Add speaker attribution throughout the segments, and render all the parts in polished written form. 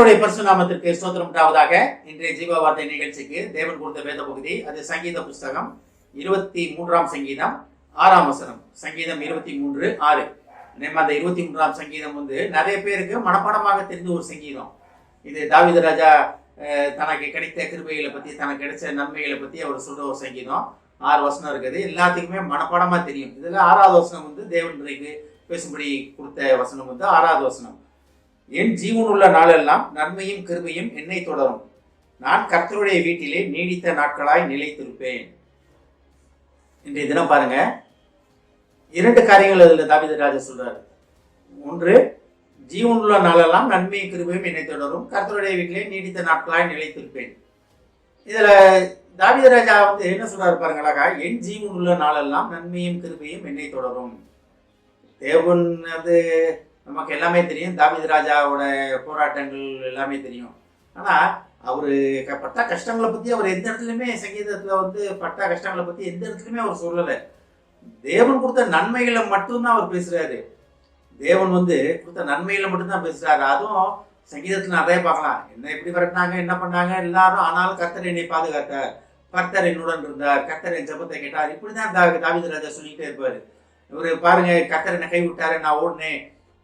Speaker 1: கர்த்தருடைய பரிசு நாமத்திற்கு ஸ்தோத்திரம் உண்டாவதாக. இன்றைய ஜீவ வார்த்தை நிகழ்ச்சிக்கு தேவன் கொடுத்த வேத பகுதி அது சங்கீத புஸ்தகம் 23ஆம் சங்கீதம் 6ஆம் வசனம். சங்கீதம் 23:6. நம்ம அந்த 23ஆம் சங்கீதம் நிறைய பேருக்கு மனப்பாடமாக தெரிந்த ஒரு சங்கீதம். இது தாவீது ராஜா தனக்கு கிடைத்த கிருபைகளை பத்தி, தனக்கு கிடைச்ச நன்மைகளை பத்தி அவர் சொல்ற ஒரு சங்கீதம். 6 வசனம் இருக்குது. எல்லாத்துக்குமே மனப்பாடமா தெரியும். இதுல 6வது வசனம் தேவன் இன்றைக்கு பேசும்படி கொடுத்த வசனம் 6வது வசனம். என் ஜீவன் உள்ள நாளெல்லாம் நன்மையும் கிருபையும் என்னை தொடரும். நான் கர்த்தருடைய வீட்டிலே நீடித்த நாட்களாய் நிலைத்திருப்பேன். இன்றைய தினம் பாருங்க, 2 காரியங்கள் அதில் தாவீது ராஜா சொல்றாரு. ஒன்று, ஜீவன் உள்ள நாளெல்லாம் நன்மையும் கிருபையும் என்னை தொடரும், கர்த்தருடைய வீட்டிலே நீடித்த நாட்களாய் நிலைத்திருப்பேன். இதுல தாவீது ராஜா என்ன சொல்றாரு பாருங்களாக்கா, என் ஜீவன் உள்ள நாளெல்லாம் நன்மையும் கிருபையும் என்னை தொடரும். தேவன் நமக்கு எல்லாமே தெரியும். தாவீது ராஜாவோட போராட்டங்கள் எல்லாமே தெரியும். ஆனா அவரு பட்ட கஷ்டங்களை பத்தி அவர் எந்த இடத்துலயுமே சங்கீதத்துல பட்ட கஷ்டங்களை பத்தி எந்த இடத்துலயுமே அவர் சொல்லலை. தேவன் கொடுத்த நன்மைகளை மட்டும்தான் அவர் பேசுறாரு. தேவன் கொடுத்த நன்மைகளை மட்டும்தான் பேசுறாரு. அதுவும் சங்கீதத்துல நிறைய பார்க்கலாம். என்ன எப்படி வரட்டினாங்க, என்ன பண்ணாங்க எல்லாரும், ஆனாலும் கர்த்தர் என்னை பாதுகாத்தார், கர்த்தர் என்னுடன் இருந்தார், கர்த்தர் என் ஜெபத்தை கேட்டார். இப்படிதான் தாவீது ராஜா சொல்லிக்கிட்டே இருப்பாரு. இவரு பாருங்க, கர்த்தர் என்னை கைவிட்டாரு, நான் ஓடினேன்.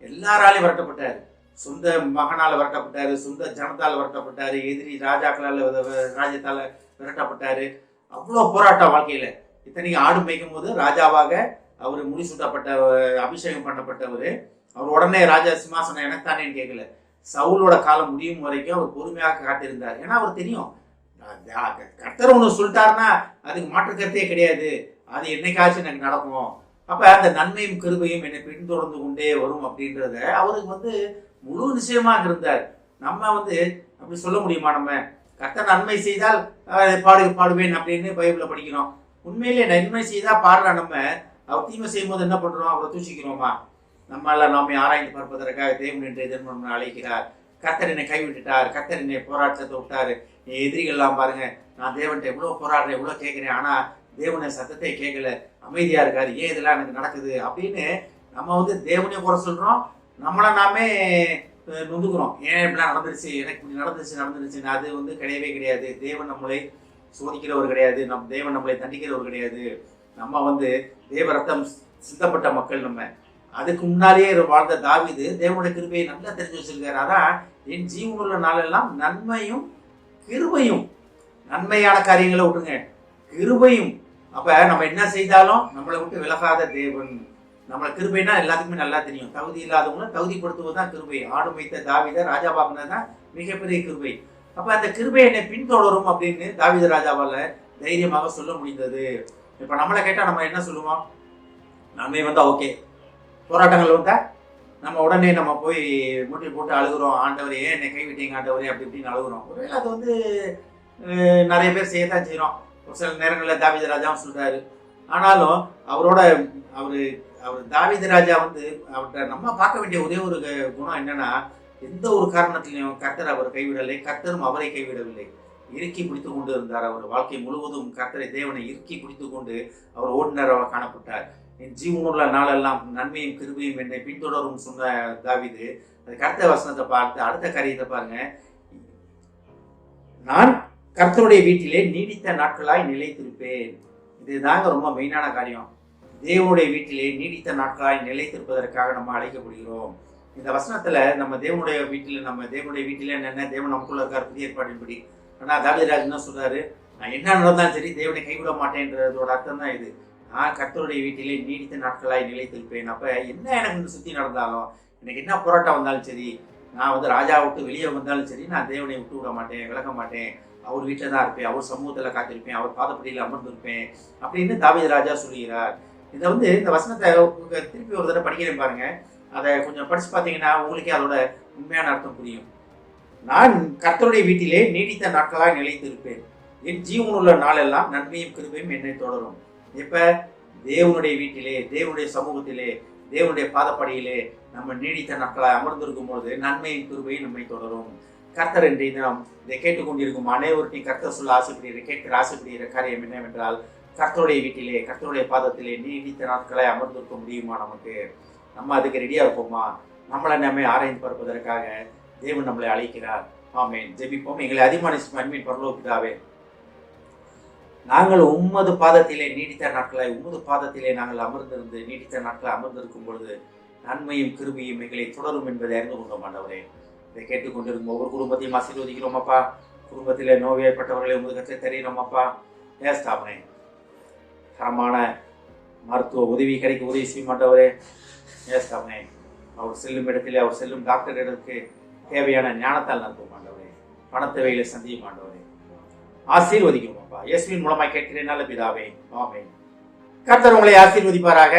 Speaker 1: எல்லாராலையும் வரட்டப்பட்டாரு. சொந்த மகனால வரட்டப்பட்டாரு, சொந்த ஜனத்தால் வரட்டப்பட்டாரு, எதிரி ராஜ்யத்தால விரட்டப்பட்டாரு. அவ்வளோ போராட்டம் வாழ்க்கையில. இத்தனைக்கு ஆடு மேய்க்கும் போது ராஜாவாக அவர் முடிசூட்டப்பட்ட, அபிஷேகம் பண்ணப்பட்டவர். அவர் உடனே ராஜா சிம்மாசனம் எனத்தானேன்னு கேட்கல. சவுலோட காலம் முடியும் வரைக்கும் அவர் பொறுமையாக காத்திருந்தார். ஏன்னா அவர் தெரியும், கர்த்தர் ஒன்று சொல்லிட்டாருன்னா அதுக்கு மாற்று கருத்தே கிடையாது, அது என்னைக்காச்சும் எனக்கு நடக்கும். அப்ப அந்த நன்மையும் கிருபையும் என்னை பின்தொடர்ந்து கொண்டே வரும் அப்படின்றத அவருக்கு முழு நிச்சயமாக இருந்தார். நம்ம அப்படி சொல்ல முடியுமா? நம்ம கர்த்தர் நன்மை செய்தால் பாடுவேன் அப்படின்னு பைபிள படிக்கிறோம். உண்மையிலே நன்மை செய்தா பாடுற நம்ம, அவர் தீமை செய்யும் போது என்ன பண்றோம்? அவரை தூசிக்கிறோமா? நம்மளால நாமே ஆராய்ந்து பார்ப்பதற்காக தேவன் என்ற எதிர்மனை அழைக்கிறார். கர்த்தர் என்னை கைவிட்டுட்டார், கர்த்தர் என்னை போராட்டத்தை விட்டாரு. எதிரிகள்லாம் பாருங்க, நான் தேவன்கிட்ட எவ்வளவு போராடுறேன், எவ்வளவு கேட்கிறேன், ஆனா தேவனை சத்தத்தை கேட்கல, அமைதியா இருக்காரு, ஏன் இதெல்லாம் எனக்கு நடக்குது அப்படின்னு நம்ம தேவனையும் குறை சொல்றோம், நம்மளை நாமே நொந்துக்கிறோம். ஏன் இப்படிலாம் நடந்துருச்சு, எனக்கு இப்படி நடந்துருச்சுன்னு. அது கிடையவே கிடையாது. தேவன் நம்மளை சோதிக்கிறவர் கிடையாது, தேவன் நம்மளை தண்டிக்கிறவர் கிடையாது. நம்ம தேவ ரத்தம் சிந்தப்பட்ட மக்கள். நம்ம அதுக்கு முன்னாலேயே வாழ்ந்த தாவீது தேவனுடைய கிருபையை நல்லா தெரிஞ்சு வச்சிருக்காரு. அதான் என் ஜீவனுள்ள நாளெல்லாம் நன்மையும் கிருபையும். நன்மையான காரியங்களை விட்டுங்க, கிருபையும். அப்ப நம்ம என்ன செய்தாலும் நம்மளை விட்டு விலகாத தேவன். நம்மளை கிருபைனா எல்லாத்துக்குமே நல்லா தெரியும். தகுதி இல்லாதவங்களும் தகுதிப்படுத்துவதுதான் கிருபை. ஆடு வைத்த தாவீதை ராஜா பாக்குனதுதான் மிகப்பெரிய கிருபை. அப்ப அந்த கிருபை என்னை பின்தொடரும் அப்படின்னு தாவீது ராஜாவால தைரியமாக சொல்ல முடிந்தது. இப்ப நம்மளை கேட்டா நம்ம என்ன சொல்லுவோம்? நன்மை ஓகே, போராட்டங்கள் நம்ம உடனே நம்ம போய் முட்டி போட்டு அழுகுறோம், ஆண்டவரே ஏன் என்னை கைவிட்டீங்க ஆண்டவரே அப்படி இப்படின்னு அழுகுறோம். ஒருவேளை அது நிறைய பேர் செய்யத்தான் செய்யறோம். ஒரு சில நேரங்களில் தாவீது ராஜாவும் சொல்றாரு. ஆனாலும் அவர் தாவீது ராஜா அவர்கிட்ட நம்ம பார்க்க வேண்டிய ஒரே ஒரு குணம் என்னன்னா, எந்த ஒரு காரணத்திலையும் கர்த்தர் அவர் கைவிடலை, கர்த்தரும் அவரை கைவிடவில்லை. இறுக்கி பிடித்து கொண்டு இருந்தார். அவர் வாழ்க்கை முழுவதும் கர்த்தரை தேவனை இறுக்கி பிடித்து கொண்டு அவர் ஓட்டுநராக காணப்பட்டார். என் ஜீவனுள்ள நாளெல்லாம் நன்மையும் கிருபையும் என்னை பின்தொடரும் சொன்ன தாவீது அது கர்த்தர் வசனத்தை பார்த்து அடுத்த காரியத்தை பாருங்க, நான் கர்த்தருடைய வீட்டிலே நீடித்த நாட்களாய் நிலைத்திருப்பேன். இதுதாங்க ரொம்ப மெயினான காரியம். தேவனுடைய வீட்டிலே நீடித்த நாட்களாய் நிலைத்திருப்பதற்காக நம்ம அழைக்கப்படுகிறோம். இந்த வசனத்துல நம்ம தேவனுடைய வீட்டில என்ன, தேவன் நமக்குள்ள இருக்கார் புதிய ஏற்பாட்டின்படி. ஆனா தாவீது ராஜா என்ன சொல்றாரு? நான் என்ன நடந்தாலும் சரி தேவனை கைவிட மாட்டேன்றதோட அர்த்தம் தான் இது. நான் கர்த்தருடைய வீட்டிலே நீடித்த நாட்களாய் நிலைத்திருப்பேன். அப்ப என்ன எனக்கு சுத்தி நடந்தாலும், எனக்கு என்ன போராட்டம் வந்தாலும் சரி, நான் ராஜா விட்டு வெளியே வந்தாலும் சரி, நான் தேவனை விட்டு விட மாட்டேன், விலக மாட்டேன். அவர் வீட்டில் தான் இருப்பேன், அவர் சமூகத்தில் காத்திருப்பேன், அவர் பாதப்படியில் அமர்ந்திருப்பேன் அப்படின்னு தாவீது ராஜா சொல்லுகிறார். இதை இந்த வசனத்தை திருப்பி ஒரு தடவை படிக்கிறேன் பாருங்க. அதை கொஞ்சம் படிச்சு பார்த்தீங்கன்னா உங்களுக்கே அதோட உண்மையான அர்த்தம் புரியும். நான் கர்த்தருடைய வீட்டிலே நீடித்த நாட்களாய் நிலைத்திருப்பேன், என் ஜீவனுள்ள நாளெல்லாம் நன்மையும் கிருபையும் என்னை தொடரும். இப்ப தேவனுடைய வீட்டிலே, தேவனுடைய சமூகத்திலே, தேவனுடைய பாதப்படியிலே நம்ம நீடித்த நாட்களாய் அமர்ந்திருக்கும் பொழுது நன்மையும் கிருபையும் நம்மை தொடரும். கர்த்தர் இன்றைய தினம் இதை கேட்டுக்கொண்டிருக்கும் அனைவருக்கும் கர்த்தர் சொல்ல கேட்கிற ஆசைப்படுகிற காரியம் என்னவென்றால், கர்த்தருடைய வீட்டிலே, கர்த்தருடைய பாதத்திலே நீடித்த நாட்களை அமர்ந்திருக்க முடியுமா? நம்ம அதுக்கு ரெடியா இருப்போமா? நம்மளை நம்ம ஆராய்ந்து பார்ப்பதற்காக தேவன் நம்மளை அழைக்கிறார். ஆமென். ஜெபிப்போம். எங்களை அதிகமான அன்பின் பரலோக பிதாவே, நாங்கள் உம்மது பாதத்திலே நீடித்த நாட்களாய் உமது பாதத்திலே நாங்கள் அமர்ந்திருந்து நீடித்த நாட்களை அமர்ந்திருக்கும் பொழுது நன்மையும் கிருபையும் எங்களை தொடரும் என்பதை அறிந்து கொண்டோம் ஆண்டவரே. இதை கேட்டுக்கொண்டிருக்கும் ஒவ்வொரு குடும்பத்தையும் ஆசீர்வதிக்கிறோம் அப்பா. குடும்பத்திலே நோய்வாய்ப்பட்டவர்களை உமது கற்றை தெரிகிறோம் அப்பா. ஏஸ்தாபனே தரமான மருத்துவ உதவி கிடைக்க உதவி செய்ய மாட்டவரே. ஏஸ்தாபனே அவர் செல்லும் இடத்திலே அவர் செல்லும் டாக்டர் இடத்துக்கு தேவையான ஞானத்தால் நடத்தும் ஆண்டவரே. பணத்தேவைகளை சந்தியும் ஆண்டவரே. ஆசீர்வதிக்கும் அப்பா. இயேசுவின் மூலமாய் கேட்கிறேன் நல்ல பிதாவே. ஆமென். கர்த்தர் உங்களை ஆசீர்வதிப்பாராக.